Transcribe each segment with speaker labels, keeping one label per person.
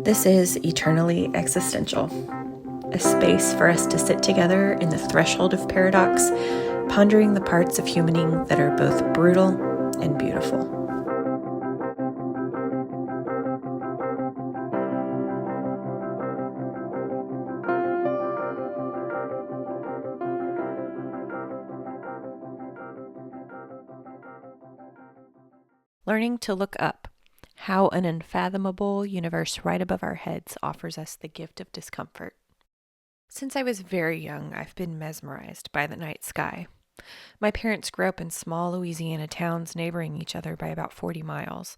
Speaker 1: This is Eternally Existential, a space for us to sit together in the threshold of paradox, pondering the parts of humaning that are both brutal and beautiful. Learning to look up, how an unfathomable universe right above our heads offers us the gift of discomfort. Since I was very young, I've been mesmerized by the night sky. My parents grew up in small Louisiana towns neighboring each other by about 40 miles.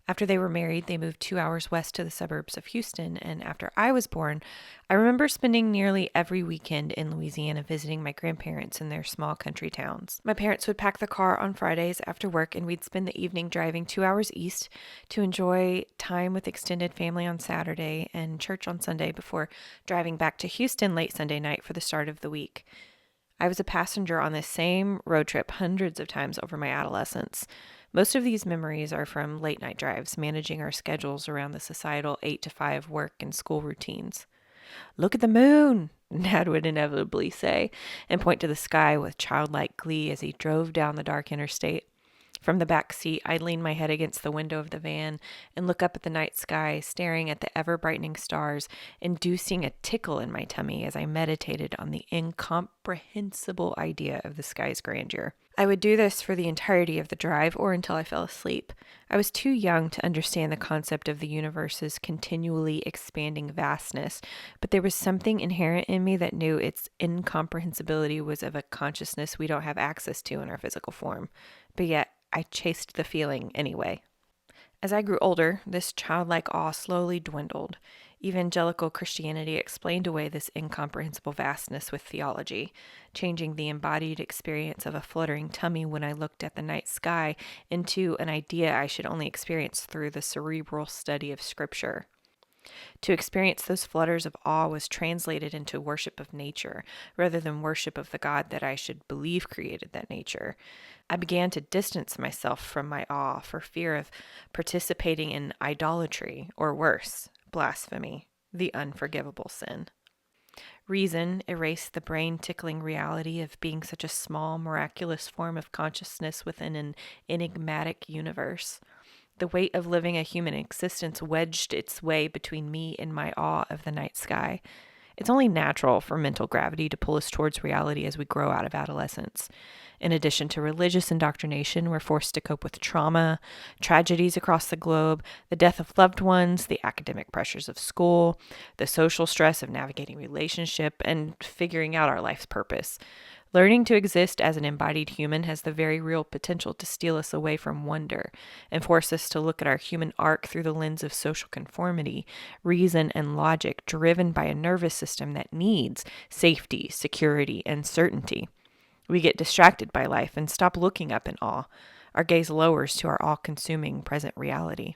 Speaker 1: After they were married, they moved 2 hours west to the suburbs of Houston, and after I was born, I remember spending nearly every weekend in Louisiana visiting my grandparents in their small country towns. My parents would pack the car on Fridays after work, and we'd spend the evening driving 2 hours east to enjoy time with extended family on Saturday and church on Sunday before driving back to Houston late Sunday night for the start of the week. I was a passenger on this same road trip hundreds of times over my adolescence. Most of these memories are from late night drives, managing our schedules around the societal 8 to 5 work and school routines. "Look at the moon," Dad would inevitably say, and point to the sky with childlike glee as he drove down the dark interstate. From the back seat, I'd lean my head against the window of the van and look up at the night sky, staring at the ever-brightening stars, inducing a tickle in my tummy as I meditated on the incomprehensible idea of the sky's grandeur. I would do this for the entirety of the drive or until I fell asleep. I was too young to understand the concept of the universe's continually expanding vastness, but there was something inherent in me that knew its incomprehensibility was of a consciousness we don't have access to in our physical form. But yet, I chased the feeling anyway. As I grew older, this childlike awe slowly dwindled. Evangelical Christianity explained away this incomprehensible vastness with theology, changing the embodied experience of a fluttering tummy when I looked at the night sky into an idea I should only experience through the cerebral study of Scripture. To experience those flutters of awe was translated into worship of nature, rather than worship of the God that I should believe created that nature. I began to distance myself from my awe for fear of participating in idolatry, or worse, blasphemy, the unforgivable sin. Reason erased the brain-tickling reality of being such a small, miraculous form of consciousness within an enigmatic universe. The weight of living a human existence wedged its way between me and my awe of the night sky. It's only natural for mental gravity to pull us towards reality as we grow out of adolescence. In addition to religious indoctrination, we're forced to cope with trauma, tragedies across the globe, the death of loved ones, the academic pressures of school, the social stress of navigating relationship, and figuring out our life's purpose. Learning to exist as an embodied human has the very real potential to steal us away from wonder and force us to look at our human arc through the lens of social conformity, reason, and logic driven by a nervous system that needs safety, security, and certainty. We get distracted by life and stop looking up in awe. Our gaze lowers to our all-consuming present reality.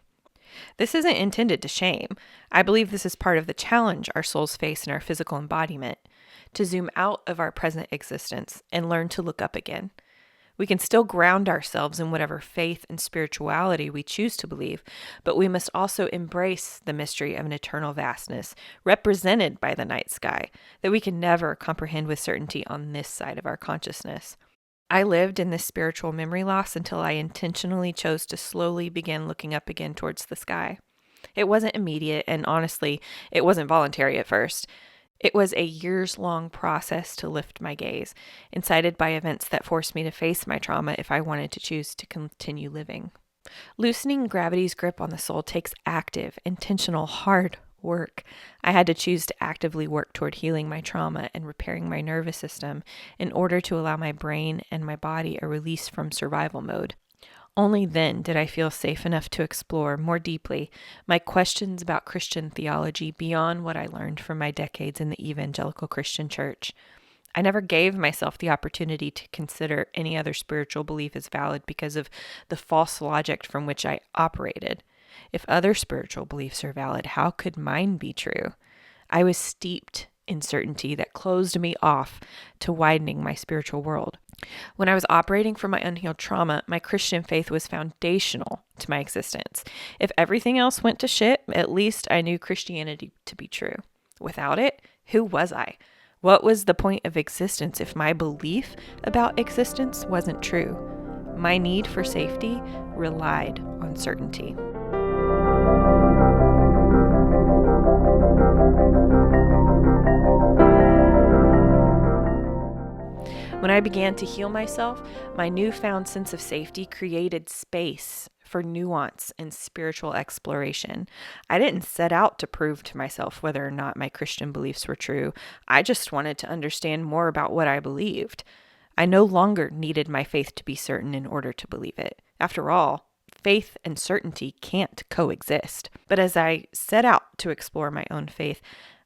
Speaker 1: This isn't intended to shame. I believe this is part of the challenge our souls face in our physical embodiment, to zoom out of our present existence and learn to look up again. We can still ground ourselves in whatever faith and spirituality we choose to believe, but we must also embrace the mystery of an eternal vastness represented by the night sky that we can never comprehend with certainty on this side of our consciousness. I lived in this spiritual memory loss until I intentionally chose to slowly begin looking up again towards the sky. It wasn't immediate, and honestly, it wasn't voluntary at first. It was a years-long process to lift my gaze, incited by events that forced me to face my trauma if I wanted to choose to continue living. Loosening gravity's grip on the soul takes active, intentional, hard work. I had to choose to actively work toward healing my trauma and repairing my nervous system in order to allow my brain and my body a release from survival mode. Only then did I feel safe enough to explore more deeply my questions about Christian theology beyond what I learned from my decades in the evangelical Christian church. I never gave myself the opportunity to consider any other spiritual belief as valid because of the false logic from which I operated. If other spiritual beliefs are valid, how could mine be true? I was steeped uncertainty that closed me off to widening my spiritual world. When I was operating from my unhealed trauma, my Christian faith was foundational to my existence. If everything else went to shit, at least I knew Christianity to be true. Without it, who was I? What was the point of existence if my belief about existence wasn't true? My need for safety relied on certainty. When I began to heal myself, my newfound sense of safety created space for nuance and spiritual exploration. I didn't set out to prove to myself whether or not my Christian beliefs were true. I just wanted to understand more about what I believed. I no longer needed my faith to be certain in order to believe it. After all, faith and certainty can't coexist. But as I set out to explore my own faith,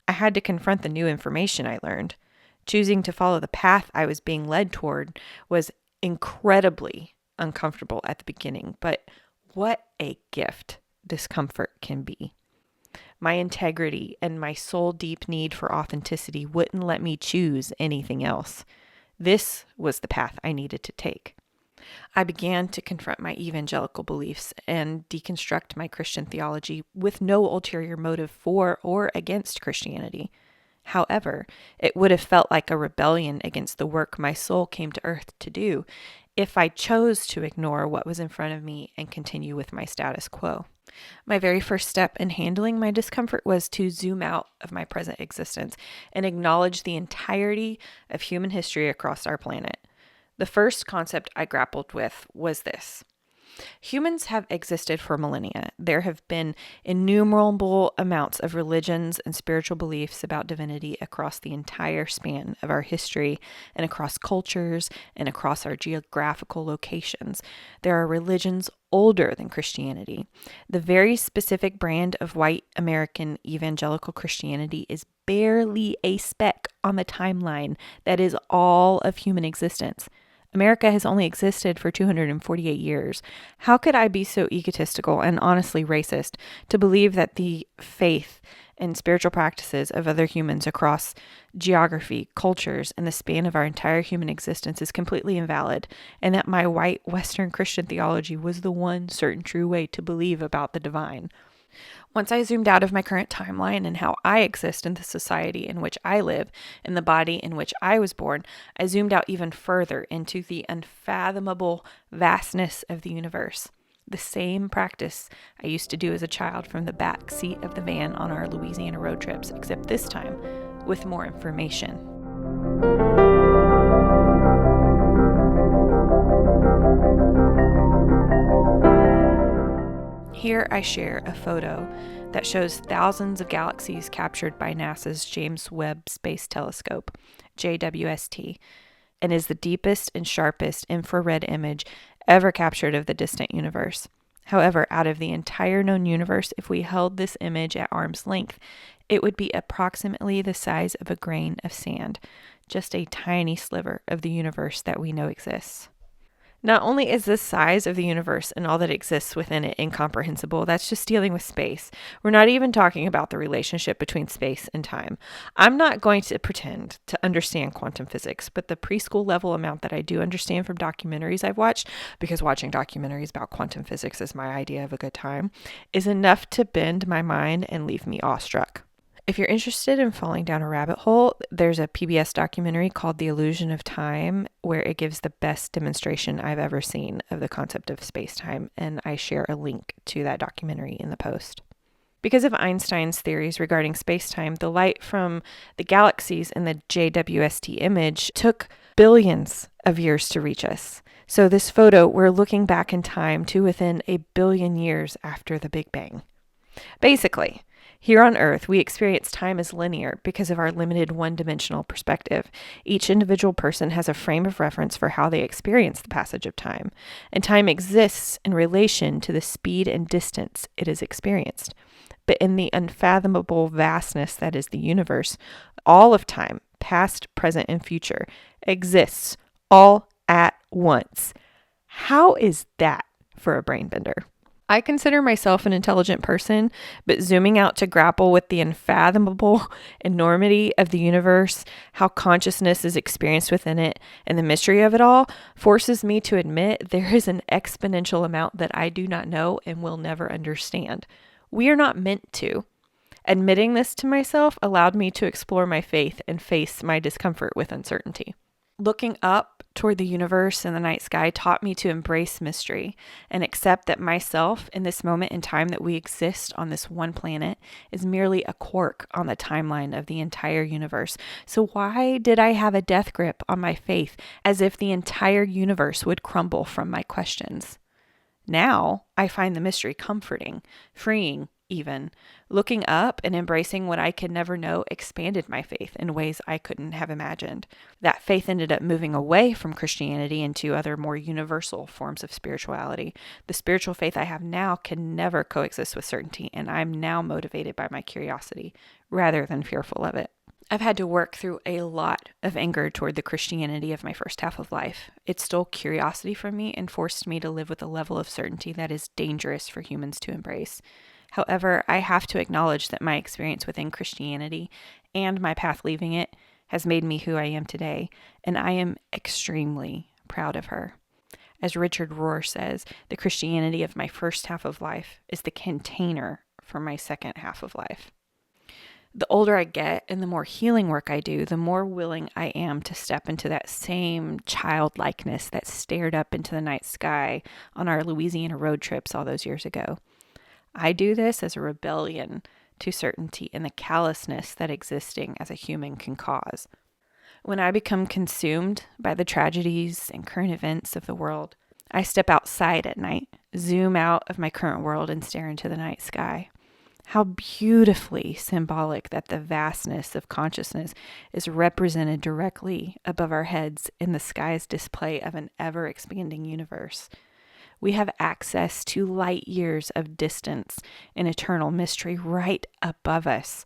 Speaker 1: I had to confront the new information I learned. Choosing to follow the path I was being led toward was incredibly uncomfortable at the beginning, but what a gift discomfort can be. My integrity and my soul-deep need for authenticity wouldn't let me choose anything else. This was the path I needed to take. I began to confront my evangelical beliefs and deconstruct my Christian theology with no ulterior motive for or against Christianity. However, it would have felt like a rebellion against the work my soul came to earth to do if I chose to ignore what was in front of me and continue with my status quo. My very first step in handling my discomfort was to zoom out of my present existence and acknowledge the entirety of human history across our planet. The first concept I grappled with was this. Humans have existed for millennia. There have been innumerable amounts of religions and spiritual beliefs about divinity across the entire span of our history and across cultures and across our geographical locations. There are religions older than Christianity. The very specific brand of white American evangelical Christianity is barely a speck on the timeline that is all of human existence. America has only existed for 248 years. How could I be so egotistical and honestly racist to believe that the faith and spiritual practices of other humans across geography, cultures, and the span of our entire human existence is completely invalid, and that my white Western Christian theology was the one certain true way to believe about the divine? Once I zoomed out of my current timeline and how I exist in the society in which I live, in the body in which I was born, I zoomed out even further into the unfathomable vastness of the universe. The same practice I used to do as a child from the back seat of the van on our Louisiana road trips, except this time with more information. Here I share a photo that shows thousands of galaxies captured by NASA's James Webb Space Telescope, JWST, and is the deepest and sharpest infrared image ever captured of the distant universe. However, out of the entire known universe, if we held this image at arm's length, it would be approximately the size of a grain of sand, just a tiny sliver of the universe that we know exists. Not only is the size of the universe and all that exists within it incomprehensible, that's just dealing with space. We're not even talking about the relationship between space and time. I'm not going to pretend to understand quantum physics, but the preschool level amount that I do understand from documentaries I've watched, because watching documentaries about quantum physics is my idea of a good time, is enough to bend my mind and leave me awestruck. If you're interested in falling down a rabbit hole, there's a PBS documentary called The Illusion of Time, where it gives the best demonstration I've ever seen of the concept of space-time, and I share a link to that documentary in the post. Because of Einstein's theories regarding space-time, the light from the galaxies in the JWST image took billions of years to reach us. So this photo, we're looking back in time to within a billion years after the Big Bang. Basically, here on Earth, we experience time as linear because of our limited one-dimensional perspective. Each individual person has a frame of reference for how they experience the passage of time, and time exists in relation to the speed and distance it is experienced. But in the unfathomable vastness that is the universe, all of time, past, present, and future, exists all at once. How is that for a brain bender? I consider myself an intelligent person, but zooming out to grapple with the unfathomable enormity of the universe, how consciousness is experienced within it, and the mystery of it all forces me to admit there is an exponential amount that I do not know and will never understand. We are not meant to. Admitting this to myself allowed me to explore my faith and face my discomfort with uncertainty. Looking up toward the universe and the night sky taught me to embrace mystery and accept that myself in this moment in time that we exist on this one planet is merely a quirk on the timeline of the entire universe. So why did I have a death grip on my faith as if the entire universe would crumble from my questions? Now I find the mystery comforting, freeing even. Looking up and embracing what I could never know expanded my faith in ways I couldn't have imagined. That faith ended up moving away from Christianity into other more universal forms of spirituality. The spiritual faith I have now can never coexist with certainty, and I'm now motivated by my curiosity rather than fearful of it. I've had to work through a lot of anger toward the Christianity of my first half of life. It stole curiosity from me and forced me to live with a level of certainty that is dangerous for humans to embrace. However, I have to acknowledge that my experience within Christianity and my path leaving it has made me who I am today, and I am extremely proud of her. As Richard Rohr says, the Christianity of my first half of life is the container for my second half of life. The older I get and the more healing work I do, the more willing I am to step into that same childlikeness that stared up into the night sky on our Louisiana road trips all those years ago. I do this as a rebellion to certainty and the callousness that existing as a human can cause. When I become consumed by the tragedies and current events of the world, I step outside at night, zoom out of my current world and stare into the night sky. How beautifully symbolic that the vastness of consciousness is represented directly above our heads in the sky's display of an ever-expanding universe. We have access to light years of distance and eternal mystery right above us.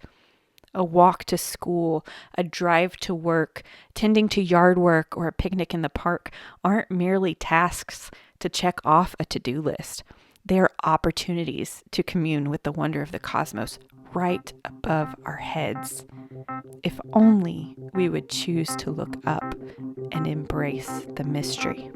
Speaker 1: A walk to school, a drive to work, tending to yard work, or a picnic in the park aren't merely tasks to check off a to-do list. They are opportunities to commune with the wonder of the cosmos right above our heads. If only we would choose to look up and embrace the mystery.